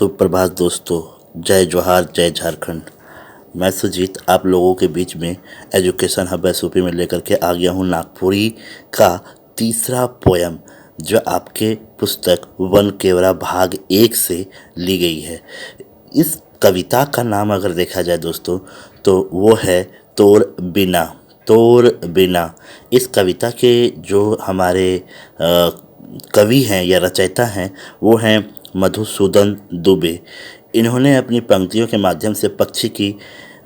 सुप्रभात दोस्तों। जय जोहार, जय झारखंड। मैं सुजीत आप लोगों के बीच में एजुकेशन हब एसओपी में लेकर के आ गया हूँ नागपुरी का तीसरा पोयम, जो आपके पुस्तक वन केवरा भाग 1 से ली गई है। इस कविता का नाम अगर देखा जाए दोस्तों तो वो है तोर बिना। तोर बिना इस कविता के जो हमारे कवि हैं या रचयिता हैं वो हैं मधुसूदन दुबे। इन्होंने अपनी पंक्तियों के माध्यम से पक्षी की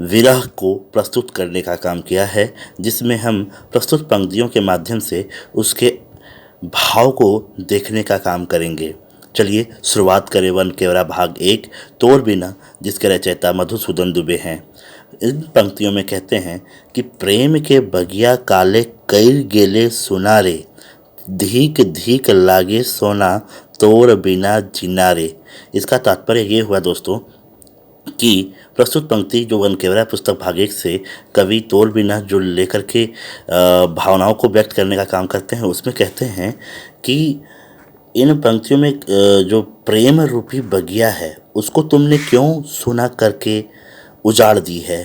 विरह को प्रस्तुत करने का काम किया है, जिसमें हम प्रस्तुत पंक्तियों के माध्यम से उसके भाव को देखने का काम करेंगे। चलिए शुरुआत करें वन केवरा भाग 1 तोर बिना, जिसके रचयिता मधुसूदन दुबे हैं। इन पंक्तियों में कहते हैं कि प्रेम के बगिया काले कई गेले सुनारे, धीक धीक लागे सोना तोर बिना जीना रे। इसका तात्पर्य ये हुआ दोस्तों कि प्रस्तुत पंक्ति जो वन केवरा पुस्तक भाग 1 से कवि तोर बिना जो लेकर के भावनाओं को व्यक्त करने का काम करते हैं, उसमें कहते हैं कि इन पंक्तियों में जो प्रेम रूपी बगिया है उसको तुमने क्यों सुना करके उजाड़ दी है।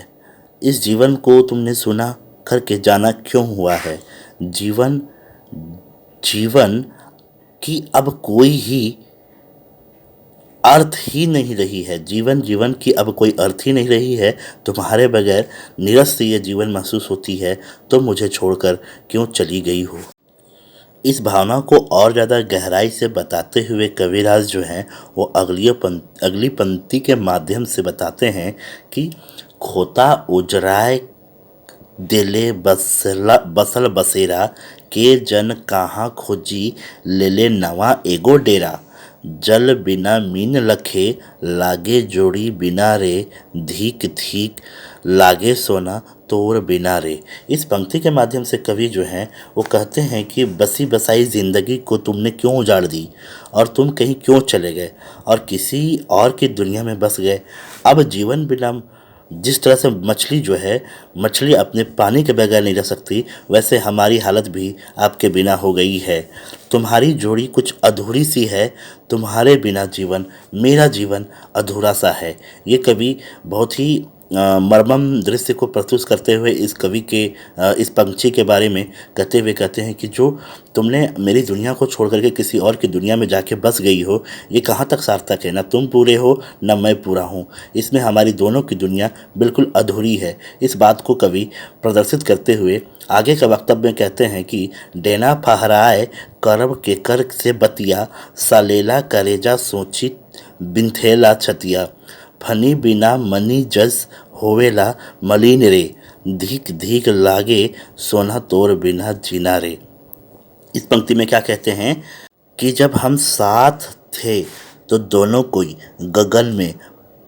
इस जीवन को तुमने सुना करके जाना क्यों हुआ है। जीवन जीवन की अब कोई ही अर्थ ही नहीं रही है। जीवन की अब कोई अर्थ ही नहीं रही है। तुम्हारे बगैर निरस ये जीवन महसूस होती है, तो मुझे छोड़कर क्यों चली गई हो। इस भावना को और ज़्यादा गहराई से बताते हुए कविराज जो हैं वो अगली पंक्ति के माध्यम से बताते हैं कि खोता उजराए दिले बसल बसेरा के जन कहाँ खोजी ले ले नवा एगो डेरा। जल बिना मीन लखे लागे जोड़ी बिना रे, धीक धीक लागे सोना तोर बिना रे। इस पंक्ति के माध्यम से कवि जो हैं वो कहते हैं कि बसी बसाई ज़िंदगी को तुमने क्यों उजाड़ दी और तुम कहीं क्यों चले गए और किसी और की दुनिया में बस गए। अब जीवन बिना, जिस तरह से मछली अपने पानी के बगैर नहीं रह सकती, वैसे हमारी हालत भी आपके बिना हो गई है। तुम्हारी जोड़ी कुछ अधूरी सी है, तुम्हारे बिना मेरा जीवन अधूरा सा है। ये कवि बहुत ही मर्मम दृश्य को प्रस्तुत करते हुए इस कवि के इस पंक्ति के बारे में कहते हुए कहते हैं कि जो तुमने मेरी दुनिया को छोड़ करके किसी और की दुनिया में जाके बस गई हो, ये कहाँ तक सार्थक है। ना तुम पूरे हो ना मैं पूरा हूँ, इसमें हमारी दोनों की दुनिया बिल्कुल अधूरी है। इस बात को कवि प्रदर्शित करते हुए आगे का वक्तव्य में कहते हैं कि डेना फहराए करब के कर से बतिया, सालेला करेजा सोची बिंथेला छतिया, फनी बिना मनी जस होवेला मलिन रे, धीक धीक लागे सोना तोर बिना जीना रे। इस पंक्ति में क्या कहते हैं कि जब हम साथ थे तो दोनों कोई गगन में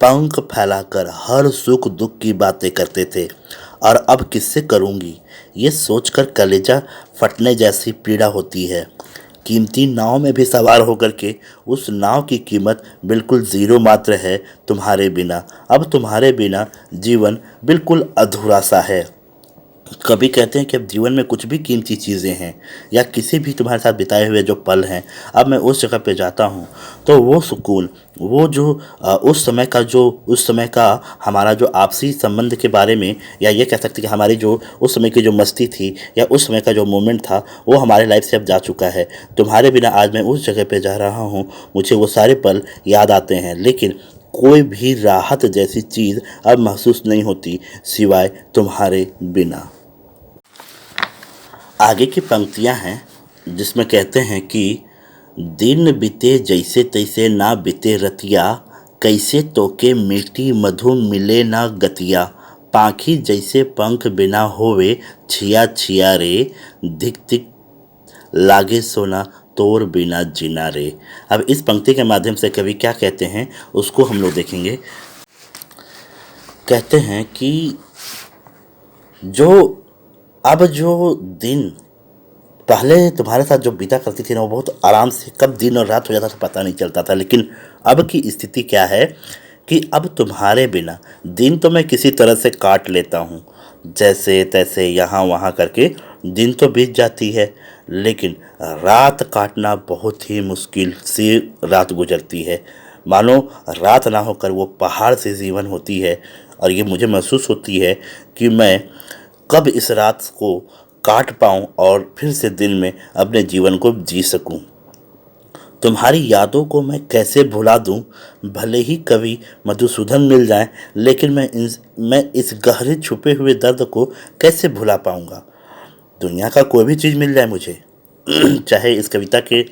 पंख फैलाकर हर सुख दुख की बातें करते थे, और अब किससे करूँगी ये सोचकर कलेजा फटने जैसी पीड़ा होती है। कीमती नाव में भी सवार होकर के उस नाव की कीमत बिल्कुल ज़ीरो मात्र है तुम्हारे बिना। अब तुम्हारे बिना जीवन बिल्कुल अधूरा सा है। कभी कहते हैं कि अब जीवन में कुछ भी कीमती चीज़ें हैं या किसी भी तुम्हारे साथ बिताए हुए जो पल हैं, अब मैं उस जगह पे जाता हूँ तो वो सुकून, वो जो उस समय का हमारा जो आपसी संबंध के बारे में, या ये कह सकते हैं कि हमारी जो उस समय की जो मस्ती थी या उस समय का जो मोमेंट था, वो हमारे लाइफ से अब जा चुका है। तुम्हारे बिना आज मैं उस जगह पर जा रहा हूँ, मुझे वो सारे पल याद आते हैं, लेकिन कोई भी राहत जैसी चीज़ अब महसूस नहीं होती सिवाय तुम्हारे बिना। आगे की पंक्तियां हैं जिसमें कहते हैं कि दिन बीते जैसे तैसे ना बीते रतिया, कैसे तोके मीठी मधु मिले ना गतिया, पाखी जैसे पंख बिना होवे छिया छिया रे, धिक धिक लागे सोना तोर बिना जीना रे। अब इस पंक्ति के माध्यम से कवि क्या कहते हैं उसको हम लोग देखेंगे। कहते हैं कि जो दिन पहले तुम्हारे साथ जो बीता करती थी ना, वो बहुत आराम से कब दिन और रात हो जाता था पता नहीं चलता था, लेकिन अब की स्थिति क्या है कि अब तुम्हारे बिना दिन तो मैं किसी तरह से काट लेता हूँ, जैसे तैसे यहाँ वहाँ करके दिन तो बीत जाती है, लेकिन रात काटना बहुत ही मुश्किल सी रात गुजरती है। मानो रात ना होकर वो पहाड़ से जीवन होती है। और ये मुझे महसूस होती है कि मैं कब इस रात को काट पाऊं और फिर से दिन में अपने जीवन को जी सकूं। तुम्हारी यादों को मैं कैसे भुला दूं, भले ही कभी मधुसूदन मिल जाए, लेकिन मैं इस गहरे छुपे हुए दर्द को कैसे भुला पाऊंगा। दुनिया का कोई भी चीज़ मिल जाए मुझे चाहे इस कविता के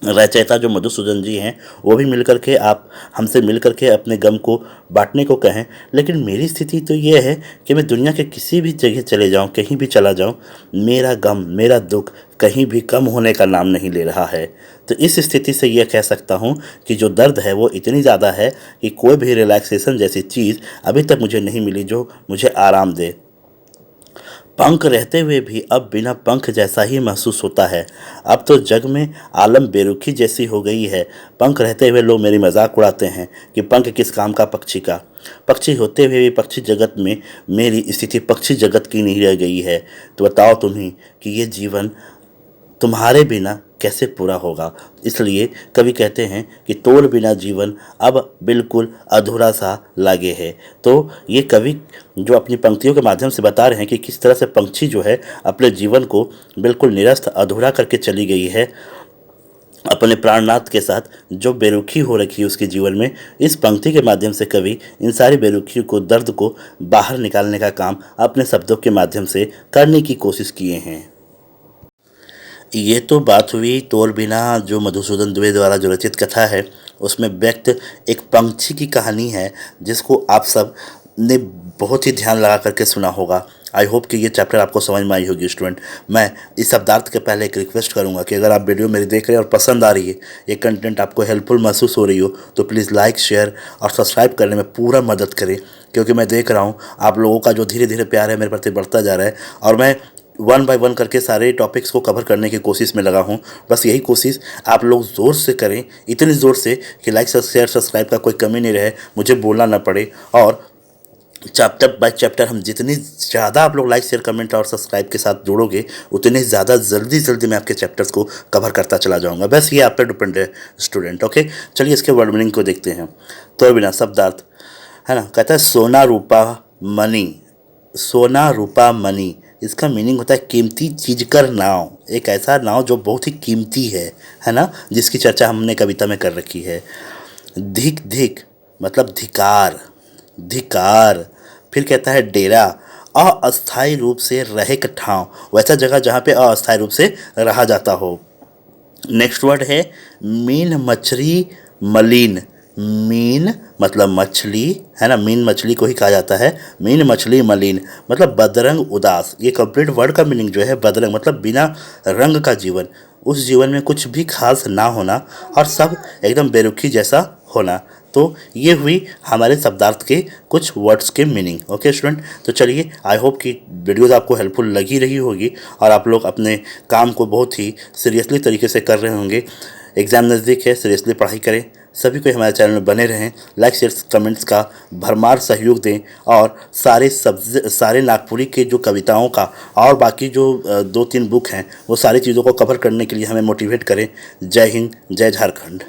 रचयिता जो मधुसूदन जी हैं वो भी मिल के आप हमसे मिल के अपने गम को बांटने को कहें, लेकिन मेरी स्थिति तो ये है कि मैं दुनिया के किसी भी जगह चले जाऊं, कहीं भी चला जाऊं, मेरा गम मेरा दुख कहीं भी कम होने का नाम नहीं ले रहा है। तो इस स्थिति से यह कह सकता हूं कि जो दर्द है वो इतनी ज़्यादा है कि कोई भी रिलैक्सेशन जैसी चीज़ अभी तक मुझे नहीं मिली जो मुझे आराम दे। पंख रहते हुए भी अब बिना पंख जैसा ही महसूस होता है। अब तो जग में आलम बेरुखी जैसी हो गई है। पंख रहते हुए लोग मेरी मजाक उड़ाते हैं कि पंख किस काम का पक्षी का। पक्षी होते हुए भी पक्षी जगत में मेरी स्थिति पक्षी जगत की नहीं रह गई है। तो बताओ तुम ही कि ये जीवन तुम्हारे बिना कैसे पूरा होगा। इसलिए कवि कहते हैं कि तोड़ बिना जीवन अब बिल्कुल अधूरा सा लागे है। तो ये कवि जो अपनी पंक्तियों के माध्यम से बता रहे हैं कि किस तरह से पंछी जो है अपने जीवन को बिल्कुल निरस्त अधूरा करके चली गई है अपने प्राणनाथ के साथ, जो बेरुखी हो रखी है उसके जीवन में। इस पंक्ति के माध्यम से कवि इन सारी बेरुखी को दर्द को बाहर निकालने का काम अपने शब्दों के माध्यम से करने की कोशिश किए हैं। ये तो बात हुई तोड़ बिना जो मधुसूदन दुबे द्वारा जो रचित कथा है उसमें व्यक्त एक पंछी की कहानी है जिसको आप सब ने बहुत ही ध्यान लगा करके सुना होगा। आई होप कि ये चैप्टर आपको समझ में आई होगी स्टूडेंट। मैं इस शब्दार्थ के पहले एक रिक्वेस्ट करूंगा कि अगर आप वीडियो मेरी देख रहे हैं और पसंद आ रही है, ये कंटेंट आपको हेल्पफुल महसूस हो रही हो, तो प्लीज़ लाइक शेयर और सब्सक्राइब करने में पूरा मदद करें, क्योंकि मैं देख रहा हूँ आप लोगों का जो धीरे धीरे प्यार है मेरे प्रति बढ़ता जा रहा है और मैं 1 बाय 1 करके सारे टॉपिक्स को कवर करने की कोशिश में लगा हूँ। बस यही कोशिश आप लोग ज़ोर से करें, इतनी ज़ोर से कि लाइक शेयर सब्सक्राइब का कोई कमी नहीं रहे, मुझे बोलना ना पड़े। और चैप्टर बाय चैप्टर हम जितनी ज़्यादा आप लोग लाइक शेयर कमेंट और सब्सक्राइब के साथ जोड़ोगे उतने ज़्यादा जल्दी मैं आपके चैप्टर्स को कवर करता चला जाऊँगा। बस ये आप पर डिपेंड है स्टूडेंट। ओके, चलिए इसके वर्ड मीनिंग को देखते हैं। तो बिना शब्दार्थ है ना, कहता है सोना रूपा मणि। सोना रूपा मणि, इसका मीनिंग होता है कीमती चीज कर नाव। एक ऐसा नाव जो बहुत ही कीमती है ना, जिसकी चर्चा हमने कविता में कर रखी है। धिक धिक मतलब धिकार धिकार। फिर कहता है डेरा, अस्थायी रूप से रहे का ठाव, वैसा जगह जहाँ पे अस्थायी रूप से रहा जाता हो। नेक्स्ट वर्ड है मीन मछली मलिन। मीन मतलब मछली है ना, मीन मछली को ही कहा जाता है। मीन मछली मलिन मतलब बदरंग उदास। ये कंप्लीट वर्ड का मीनिंग जो है बदरंग मतलब बिना रंग का जीवन, उस जीवन में कुछ भी खास ना होना और सब एकदम बेरुखी जैसा होना। तो ये हुई हमारे शब्दार्थ के कुछ वर्ड्स के मीनिंग। ओके स्टूडेंट, तो चलिए आई होप कि वीडियोज़ आपको हेल्पफुल लगी रही होगी और आप लोग अपने काम को बहुत ही सीरियसली तरीके से कर रहे होंगे। एग्ज़ाम नज़दीक है, सीरियसली पढ़ाई करें। सभी को हमारे चैनल में बने रहें, लाइक शेयर कमेंट्स का भरमार सहयोग दें और सारे नागपुरी के जो कविताओं का और बाकी जो 2-3 बुक हैं वो सारी चीज़ों को कवर करने के लिए हमें मोटिवेट करें। जय हिंद, जय झारखंड।